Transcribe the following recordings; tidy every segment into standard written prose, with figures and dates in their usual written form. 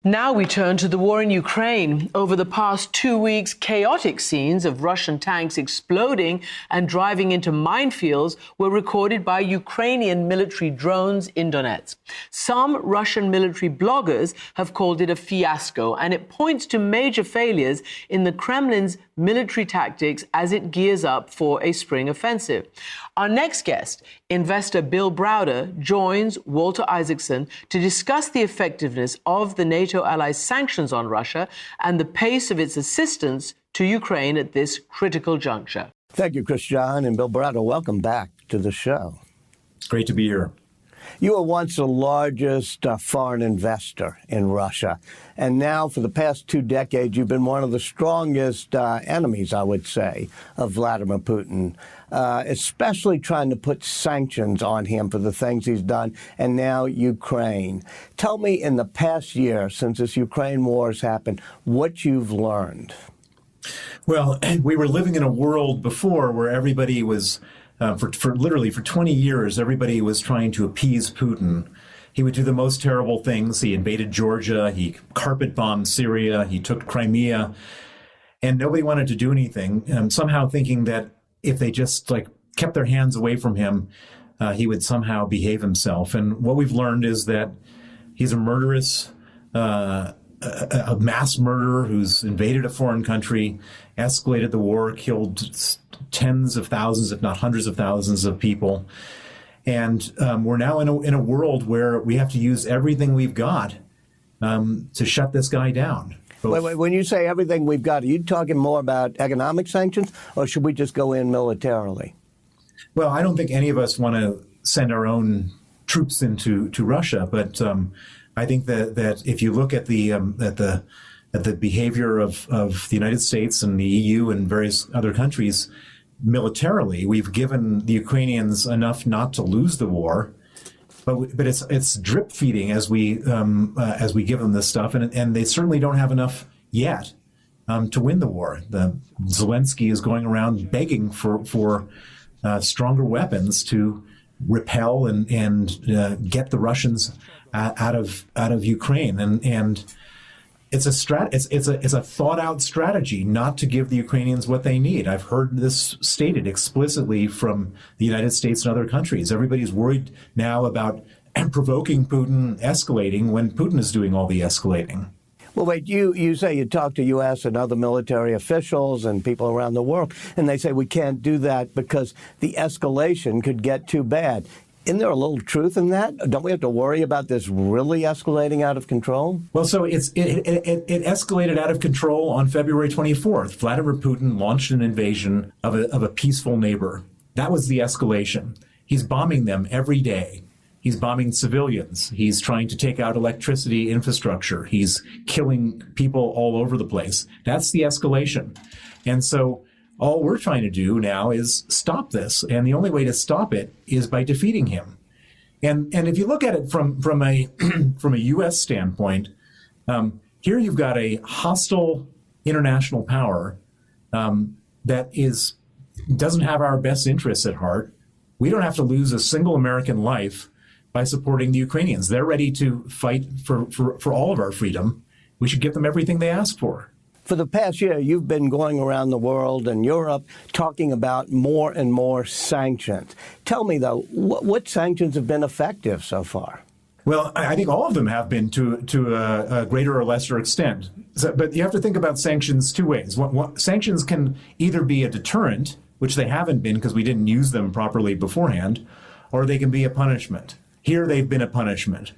Now we turn to the war in Ukraine. Over the past 2 weeks, chaotic scenes of Russian tanks exploding and driving into minefields were recorded by Ukrainian military drones in Donetsk. Some Russian military bloggers have called it a fiasco, and it points to major failures in the Kremlin's military tactics as it gears up for a spring offensive. Our next guest, investor Bill Browder, joins Walter Isaacson to discuss the effectiveness of the NATO allies' sanctions on Russia and the pace of its assistance to Ukraine at this critical juncture. Thank you, Christian, and Bill Browder. Welcome back to the show. It's great to be here. You were once the largest foreign investor in Russia, and now for the past 2 decades, you've been one of the strongest enemies, I would say, of Vladimir Putin, especially trying to put sanctions on him for the things he's done, and now Ukraine. Tell me, in the past year, since this Ukraine war has happened, what you've learned. Well, we were living in a world before where everybody was for literally 20 years, everybody was trying to appease Putin. He would do the most terrible things. He invaded Georgia, he carpet bombed Syria, he took Crimea, and nobody wanted to do anything, somehow thinking that if they just kept their hands away from him, he would somehow behave himself. And what we've learned is that he's a murderous, a mass murderer who's invaded a foreign country, escalated the war, killed tens of thousands, if not hundreds of thousands of people. And we're now in a world where we have to use everything we've got to shut this guy down. Wait, when you say everything we've got, are you talking more about economic sanctions, or should we just go in militarily? Well, I don't think any of us want to send our own troops into Russia, but I think that if you look at the behavior of the United States and the EU and various other countries militarily, we've given the Ukrainians enough not to lose the war, but it's drip feeding as we give them this stuff, and they certainly don't have enough yet to win the war. Zelensky is going around begging for stronger weapons to repel and get the Russians out of Ukraine, and it's a thought out strategy not to give the Ukrainians what they need. I've heard this stated explicitly from the United States and other countries. Everybody's worried now about provoking Putin, escalating, when Putin is doing all the escalating. Well, wait, you say you talk to U.S. and other military officials and people around the world, and they say we can't do that because the escalation could get too bad. Isn't there a little truth in that? Don't we have to worry about this really escalating out of control? Well, so it escalated out of control on February 24th. Vladimir Putin launched an invasion of a peaceful neighbor. That was the escalation. He's bombing them every day. He's bombing civilians. He's trying to take out electricity infrastructure. He's killing people all over the place. That's the escalation. And so all we're trying to do now is stop this, and the only way to stop it is by defeating him. And if you look at it from a from a U.S. standpoint, here you've got a hostile international power that doesn't have our best interests at heart. We don't have to lose a single American life by supporting the Ukrainians. They're ready to fight for all of our freedom. We should give them everything they ask for. For the past year, you've been going around the world and Europe talking about more and more sanctions. Tell me, though, what sanctions have been effective so far? Well, I think all of them have been to a greater or lesser extent. But you have to think about sanctions two ways. Sanctions can either be a deterrent, which they haven't been because we didn't use them properly beforehand, or they can be a punishment. Here they've been a punishment.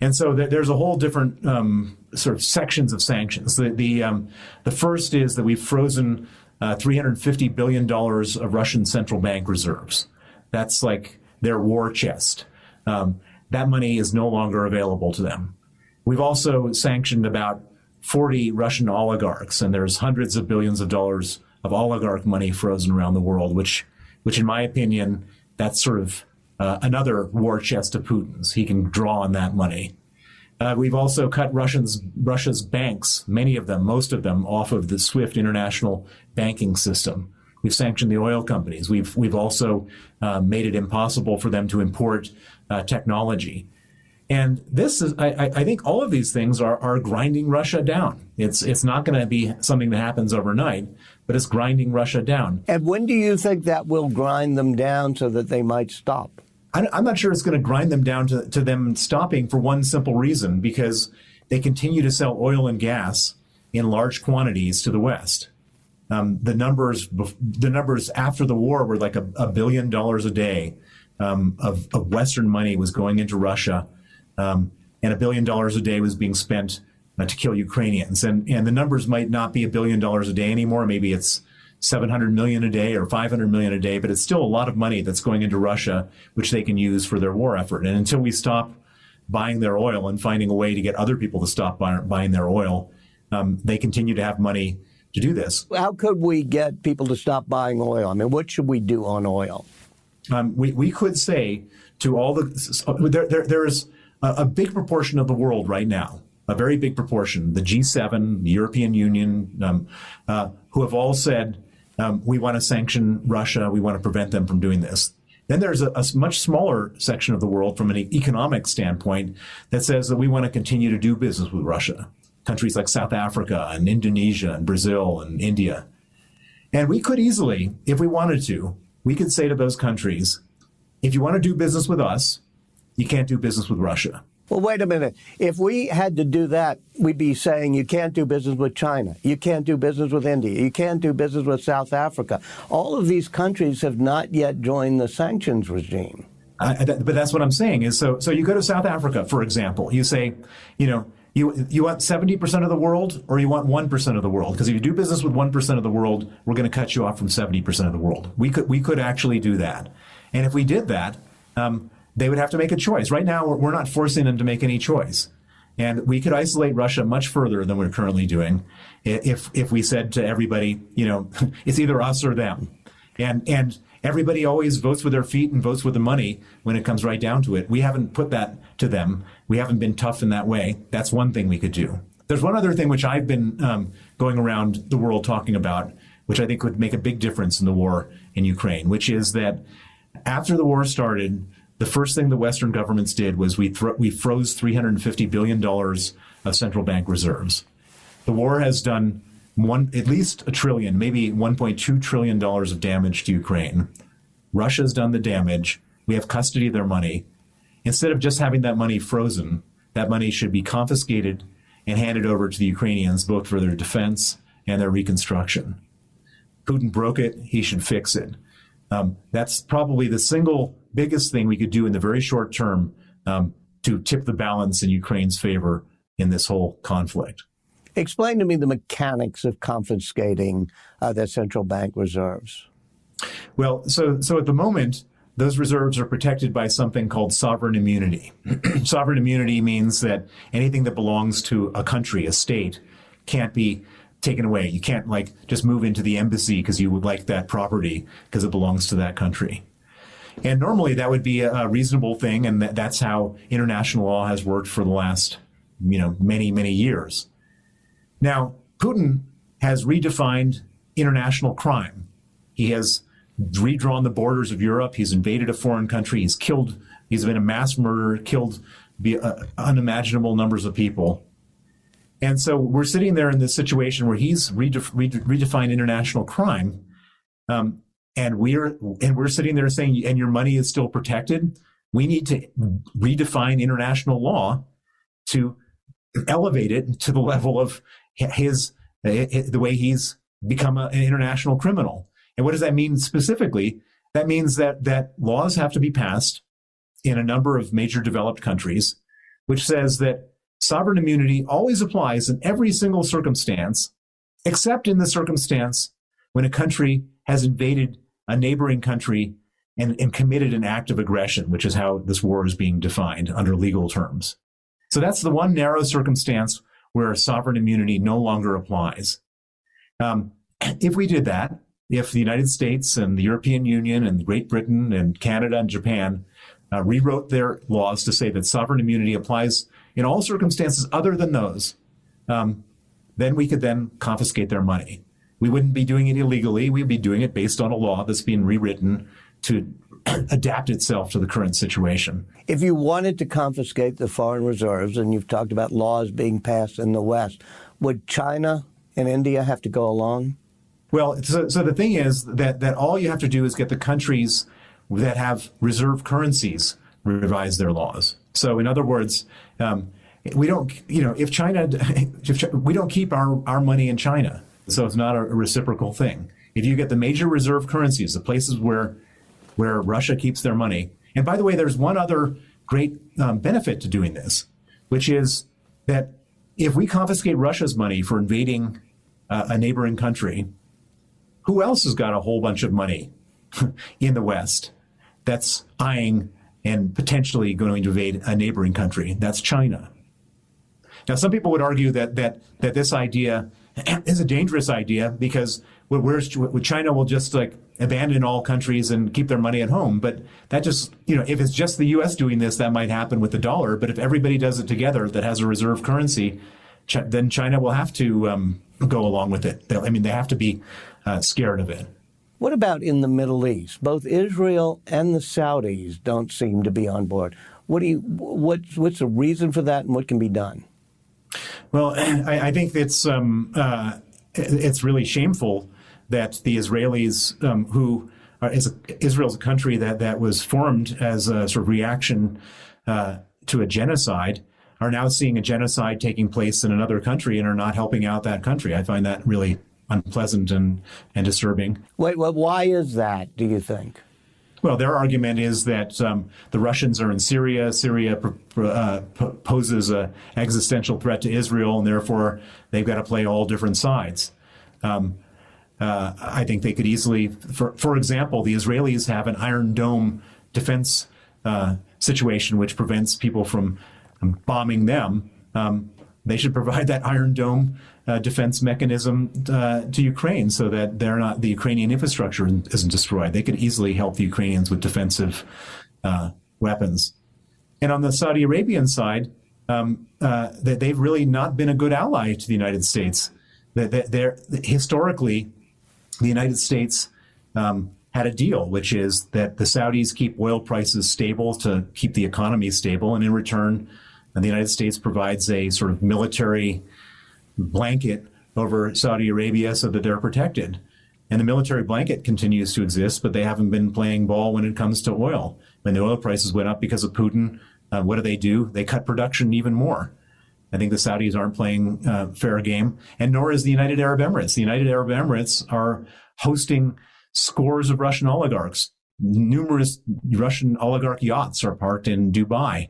And so there's a whole different sort of sections of sanctions. The first is that we've frozen $350 billion of Russian central bank reserves. That's like their war chest. That money is no longer available to them. We've also sanctioned about 40 Russian oligarchs, and there's hundreds of billions of dollars of oligarch money frozen around the world, which in my opinion, that's sort of another war chest of Putin's. He can draw on that money. We've also cut Russia's banks, many of them, most of them, off of the SWIFT international banking system. We've sanctioned the oil companies. We've also made it impossible for them to import technology. And this is, I think all of these things are grinding Russia down. It's not going to be something that happens overnight, but it's grinding Russia down. And when do you think that will grind them down so that they might stop? I'm not sure it's going to grind them down to them stopping for one simple reason, because they continue to sell oil and gas in large quantities to the West. The numbers after the war were like $1 billion a day of Western money was going into Russia. And $1 billion a day was being spent to kill Ukrainians. And the numbers might not be $1 billion a day anymore. Maybe it's 700 million a day or 500 million a day, but it's still a lot of money that's going into Russia, which they can use for their war effort. And until we stop buying their oil and finding a way to get other people to stop buying their oil, they continue to have money to do this. How could we get people to stop buying oil? I mean, what should we do on oil? We could say to all there is a big proportion of the world right now, a very big proportion, the G7, the European Union, who have all said, we want to sanction Russia, we want to prevent them from doing this. Then there's a much smaller section of the world from an economic standpoint that says that we want to continue to do business with Russia. Countries like South Africa and Indonesia and Brazil and India. And we could easily, if we wanted to, we could say to those countries, if you want to do business with us, you can't do business with Russia. Well, wait a minute. If we had to do that, we'd be saying you can't do business with China. You can't do business with India. You can't do business with South Africa. All of these countries have not yet joined the sanctions regime. But that's what I'm saying is, so you go to South Africa, for example, you say, you want 70% of the world or you want 1% of the world? Because if you do business with 1% of the world, we're going to cut you off from 70% of the world. We could actually do that. And if we did that, they would have to make a choice. Right now, we're not forcing them to make any choice. And we could isolate Russia much further than we're currently doing if we said to everybody, it's either us or them. And everybody always votes with their feet and votes with the money when it comes right down to it. We haven't put that to them. We haven't been tough in that way. That's one thing we could do. There's one other thing which I've been going around the world talking about, which I think would make a big difference in the war in Ukraine, which is that after the war started, the first thing the Western governments did was we froze $350 billion of central bank reserves. The war has done at least $1 trillion, maybe $1.2 trillion of damage to Ukraine. Russia's done the damage. We have custody of their money. Instead of just having that money frozen, that money should be confiscated and handed over to the Ukrainians, both for their defense and their reconstruction. Putin broke it. He should fix it. That's probably the single biggest thing we could do in the very short term to tip the balance in Ukraine's favor in this whole conflict. Explain to me the mechanics of confiscating their central bank reserves. Well, so at the moment, those reserves are protected by something called sovereign immunity. Sovereign immunity means that anything that belongs to a country, a state, can't be taken away. You can't just move into the embassy because you would like that property because it belongs to that country. And normally that would be a reasonable thing, and that's how international law has worked for the last, many, many years. Now, Putin has redefined international crime. He has redrawn the borders of Europe. He's invaded a foreign country. He's been a mass murderer, killed unimaginable numbers of people. And so we're sitting there in this situation where he's redefined international crime. And we're sitting there saying, and your money is still protected. We need to redefine international law to elevate it to the level of the way he's become an international criminal. And what does that mean specifically? That means that laws have to be passed in a number of major developed countries, which says that sovereign immunity always applies in every single circumstance, except in the circumstance when a country has invaded a neighboring country and committed an act of aggression, which is how this war is being defined under legal terms. So that's the one narrow circumstance where sovereign immunity no longer applies. If we did that, if the United States and the European Union and Great Britain and Canada and Japan rewrote their laws to say that sovereign immunity applies in all circumstances other than those, then we could then confiscate their money. We wouldn't be doing it illegally. We'd be doing it based on a law that's being rewritten to adapt itself to the current situation. If you wanted to confiscate the foreign reserves, and you've talked about laws being passed in the West, would China and India have to go along? Well, so the thing is that all you have to do is get the countries that have reserve currencies revise their laws. So in other words, we don't, if China, we don't keep our money in China. So it's not a reciprocal thing. If you get the major reserve currencies, the places where Russia keeps their money. And by the way, there's one other great benefit to doing this, which is that if we confiscate Russia's money for invading a neighboring country, who else has got a whole bunch of money in the West that's eyeing and potentially going to invade a neighboring country? That's China. Now, some people would argue that this idea is a dangerous idea because China will just like abandon all countries and keep their money at home. But that just, if it's just the U.S. doing this, that might happen with the dollar. But if everybody does it together that has a reserve currency, then China will have to go along with it. They have to be scared of it. What about in the Middle East? Both Israel and the Saudis don't seem to be on board. What's the reason for that, and what can be done? Well, I think it's really shameful that the Israelis, Israel's a country that was formed as a sort of reaction to a genocide, are now seeing a genocide taking place in another country and are not helping out that country. I find that really unpleasant and disturbing. Wait, why is that, do you think? Well, their argument is that the Russians are in Syria. Syria poses an existential threat to Israel, and therefore they've got to play all different sides. I think they could easily, for example, the Israelis have an Iron Dome defense situation which prevents people from bombing them. They should provide that Iron Dome defense mechanism to Ukraine so that the Ukrainian infrastructure isn't destroyed. They could easily help the Ukrainians with defensive weapons. And on the Saudi Arabian side, they've really not been a good ally to the United States. Historically, the United States had a deal, which is that the Saudis keep oil prices stable to keep the economy stable, and in return, the United States provides a sort of military blanket over Saudi Arabia so that they're protected. And the military blanket continues to exist, but they haven't been playing ball when it comes to oil. When the oil prices went up because of Putin, what do? They cut production even more. I think the Saudis aren't playing fair game, and nor is the United Arab Emirates. The United Arab Emirates are hosting scores of Russian oligarchs. Numerous Russian oligarch yachts are parked in Dubai.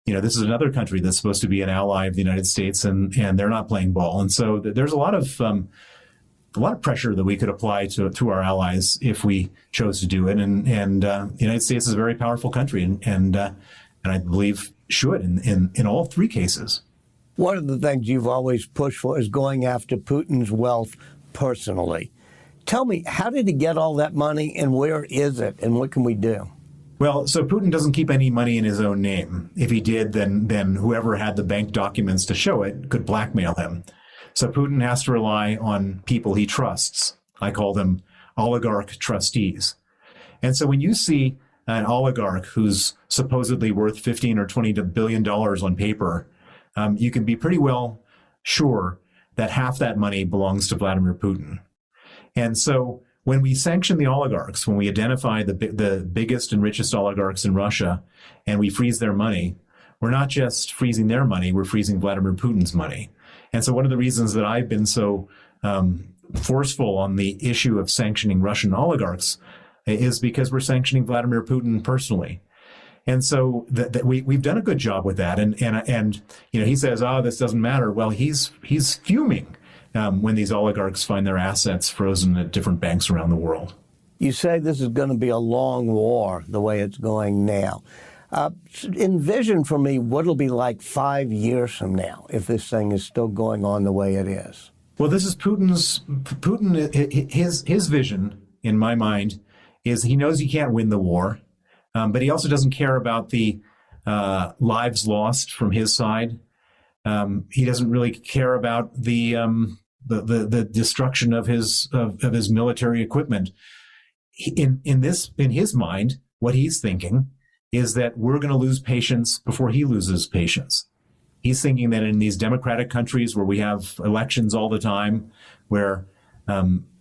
This is another country that's supposed to be an ally of the United States, and they're not playing ball. And so there's a lot of pressure that we could apply to our allies if we chose to do it. And the United States is a very powerful country, and I believe should in all three cases. One of the things you've always pushed for is going after Putin's wealth personally. Tell me, how did he get all that money, and where is it, and what can we do? Well, so Putin doesn't keep any money in his own name. If he did, then whoever had the bank documents to show it could blackmail him. So Putin has to rely on people he trusts. I call them oligarch trustees. And so when you see an oligarch who's supposedly worth $15 or $20 billion on paper, you can be pretty well sure that half that money belongs to Vladimir Putin. And so when we sanction the oligarchs, when we identify the biggest and richest oligarchs in Russia, and we freeze their money, we're not just freezing their money, we're freezing Vladimir Putin's money. And so one of the reasons that I've been so forceful on the issue of sanctioning Russian oligarchs is because we're sanctioning Vladimir Putin personally. And so we've done a good job with that. And he says, this doesn't matter. Well, he's fuming when these oligarchs find their assets frozen at different banks around the world. You say this is going to be a long war the way it's going now. Envision for me what it'll be like 5 years from now if this thing is still going on the way it is. Well, this is his vision, in my mind, is he knows he can't win the war, but he also doesn't care about the lives lost from his side. He doesn't really care about the destruction of his military equipment. in his mind, what he's thinking is that we're going to lose patience before he loses patience. He's thinking that in these democratic countries where we have elections all the time, where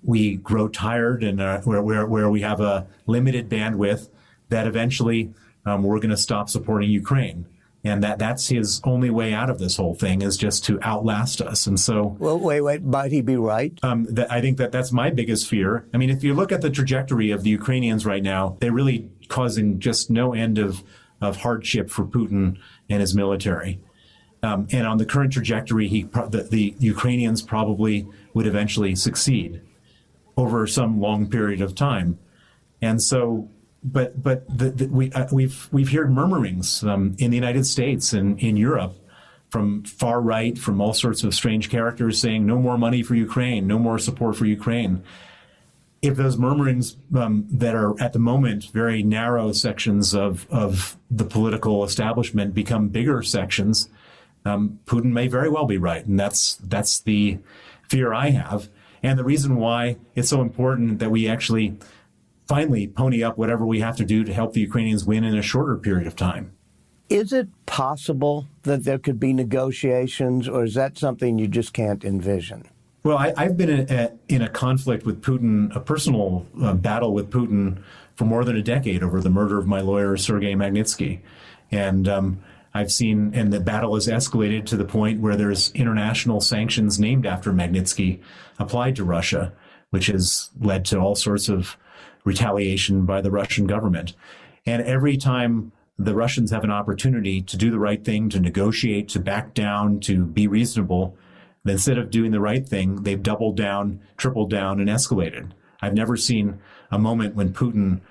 we grow tired and where we have a limited bandwidth, that eventually we're going to stop supporting Ukraine. And that's his only way out of this whole thing, is just to outlast us. And so, well, wait, might he be right? I think that's my biggest fear. I mean, if you look at the trajectory of the Ukrainians right now, they're really causing just no end of hardship for Putin and his military. And on the current trajectory, the Ukrainians probably would eventually succeed over some long period of time. And so, but we've heard murmurings in the United States and in Europe from far right, from all sorts of strange characters saying no more money for Ukraine, no more support for Ukraine. If those murmurings that are at the moment very narrow sections of the political establishment become bigger sections, Putin may very well be right. And that's the fear I have. And the reason why it's so important that we actually finally pony up whatever we have to do to help the Ukrainians win in a shorter period of time. Is it possible that there could be negotiations, or is that something you just can't envision? Well, I've been in a conflict with Putin, a personal battle with Putin for more than a decade over the murder of my lawyer, Sergei Magnitsky. And I've seen, and the battle has escalated to the point where there's international sanctions named after Magnitsky applied to Russia, which has led to all sorts of retaliation by the Russian government. And every time the Russians have an opportunity to do the right thing, to negotiate, to back down, to be reasonable, instead of doing the right thing, they've doubled down, tripled down, and escalated. I've never seen a moment when Putin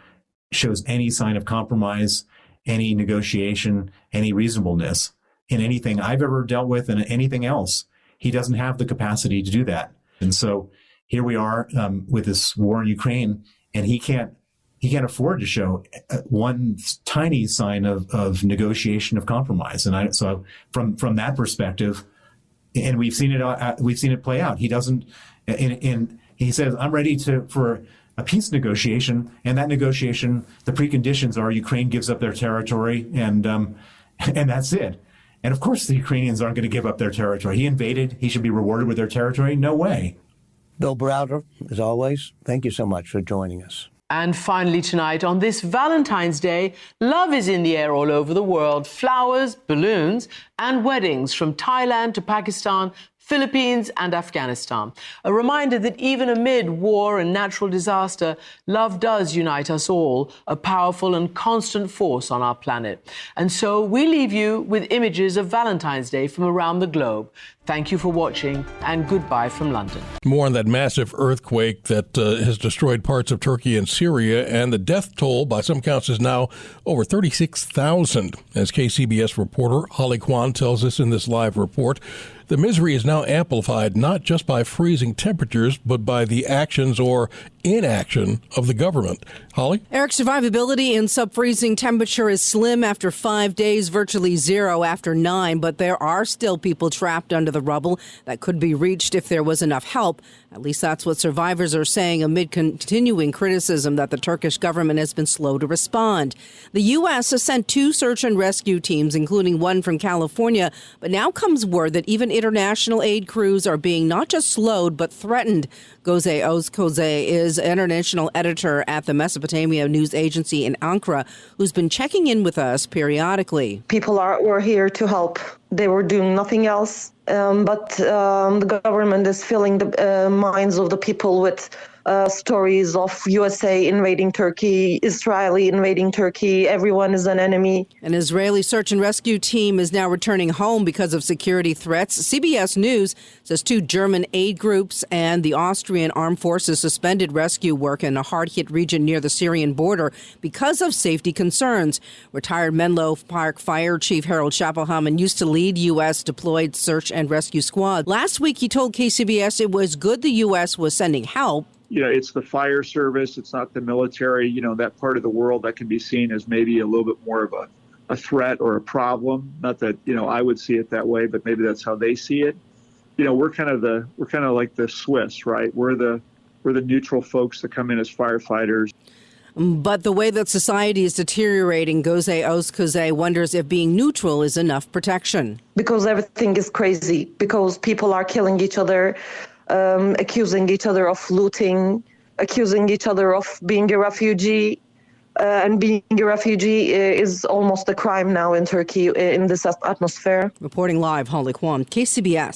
shows any sign of compromise, any negotiation, any reasonableness in anything I've ever dealt with and anything else. He doesn't have the capacity to do that. And so here we are with this war in Ukraine, and he can't afford to show one tiny sign of negotiation, of compromise. And so from that perspective, and we've seen it play out. He doesn't, and he says, I'm ready for a peace negotiation, and that negotiation, the preconditions are Ukraine gives up their territory, and that's it. And of course, the Ukrainians aren't going to give up their territory. He invaded. He should be rewarded with their territory. No way. Bill Browder, as always, thank you so much for joining us. And finally tonight, on this Valentine's Day, love is in the air all over the world. Flowers, balloons, and weddings from Thailand to Pakistan, Philippines and Afghanistan. A reminder that even amid war and natural disaster, love does unite us all, a powerful and constant force on our planet. And so we leave you with images of Valentine's Day from around the globe. Thank you for watching, and goodbye from London. More on that massive earthquake that has destroyed parts of Turkey and Syria, and the death toll, by some counts, is now over 36,000. As KCBS reporter Holly Kwan tells us in this live report, the misery is now amplified not just by freezing temperatures, but by the actions or inaction of the government. Holly? Eric, survivability in sub-freezing temperature is slim after 5 days, virtually zero after 9, but there are still people trapped under the rubble that could be reached if there was enough help. At least that's what survivors are saying amid continuing criticism that the Turkish government has been slow to respond. The U.S. has sent 2 search and rescue teams, including one from California, but now comes word that even international aid crews are being not just slowed, but threatened. Goze Özkoze is international editor at the Mesopotamia News Agency in Ankara, who's been checking in with us periodically. People were here to help. They were doing nothing else, but the government is filling the minds of the people with stories of USA invading Turkey, Israeli invading Turkey. Everyone is an enemy. An Israeli search and rescue team is now returning home because of security threats. CBS News says 2 German aid groups and the Austrian armed forces suspended rescue work in a hard-hit region near the Syrian border because of safety concerns. Retired Menlo Park Fire Chief Harold Schapelhaman used to lead U.S. deployed search and rescue squad. Last week, he told KCBS it was good the U.S. was sending help. You know, it's the fire service. It's not the military. You know, that part of the world that can be seen as maybe a little bit more of a threat or a problem. Not that, you know, I would see it that way, but maybe that's how they see it. You know, we're kind of like the Swiss, right? We're the We're the neutral folks that come in as firefighters. But the way that society is deteriorating, Goze Ozkoze wonders if being neutral is enough protection. Because everything is crazy, because people are killing each other, accusing each other of looting, accusing each other of being a refugee. And being a refugee is almost a crime now in Turkey in this atmosphere. Reporting live, Holly Kwan, KCBS.